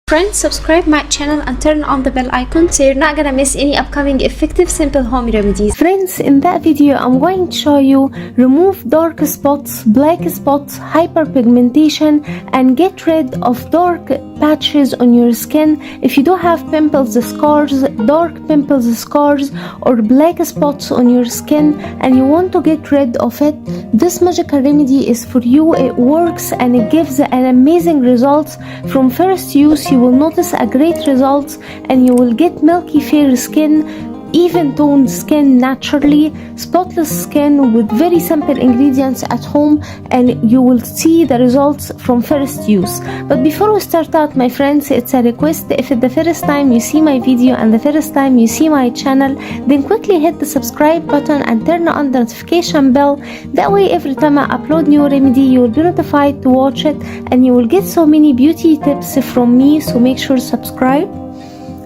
Friends, subscribe my channel and turn on the bell icon so you're not gonna miss any upcoming effective simple home remedies. Friends, in that video I'm going to show you remove dark spots, black spots, hyperpigmentation, and get rid of dark patches on your skin. If you do have pimples, scars, dark pimples, scars, or black spots on your skin and you want to get rid of it, this magical remedy is for you. It works and it gives an amazing results. From first use you will notice a great results and you will get milky fair skin, even toned skin naturally, spotless skin with very simple ingredients at home, and you will see the results from first use. But before we start out, my friends, it's a request. If it's the first time you see my video and the first time you see my channel, then quickly hit the subscribe button and turn on the notification bell. That way every time I upload new remedy you will be notified to watch it, and you will get so many beauty tips from me, so make sure to subscribe.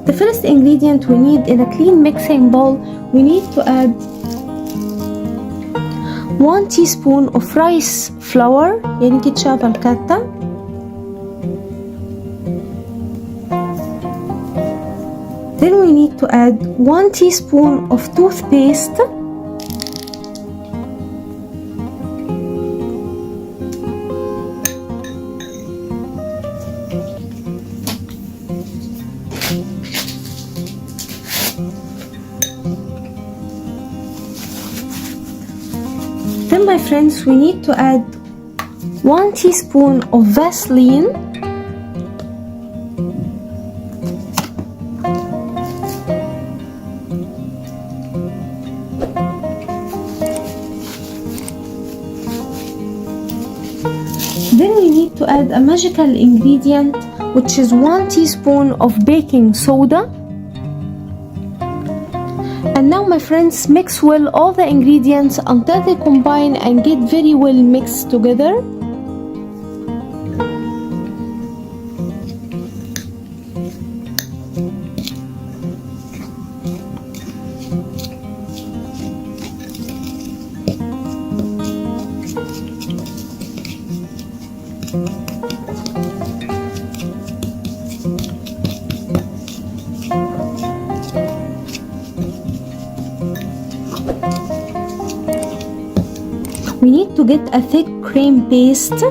The first ingredient we need in a clean mixing bowl, we need to add 1 teaspoon of rice flour, يعني كتشاف الكاتة. Then we need to add 1 teaspoon of toothpaste. Then, my friends, we need to add 1 teaspoon of Vaseline, then we need to add a magical ingredient, which is 1 teaspoon of baking soda. And now, my friends, mix well all the ingredients until they combine and get very well mixed together. We need to get a thick cream paste.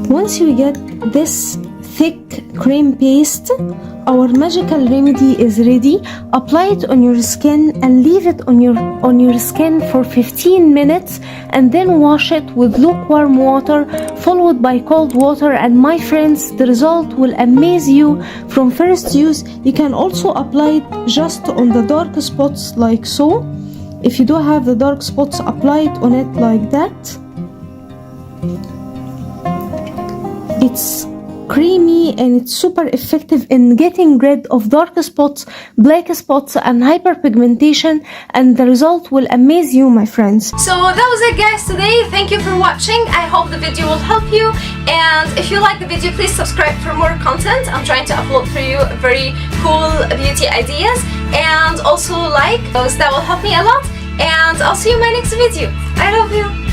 Once you get this thick cream paste, our magical remedy is ready. Apply it on your skin and leave it on your skin for 15 minutes, and then wash it with lukewarm water followed by cold water, and my friends, the result will amaze you from first use. You can also apply it just on the dark spots like so. If you do have the dark spots, apply it on it like that. It's creamy and it's super effective in getting rid of dark spots, black spots, and hyperpigmentation, and the result will amaze you, my friends. So that was it, guys, today. Thank you for watching. I hope the video will help you, and if you like the video, please subscribe for more content. I'm trying to upload for you very cool beauty ideas, and also like those. That will help me a lot, and I'll see you in my next video. I love you.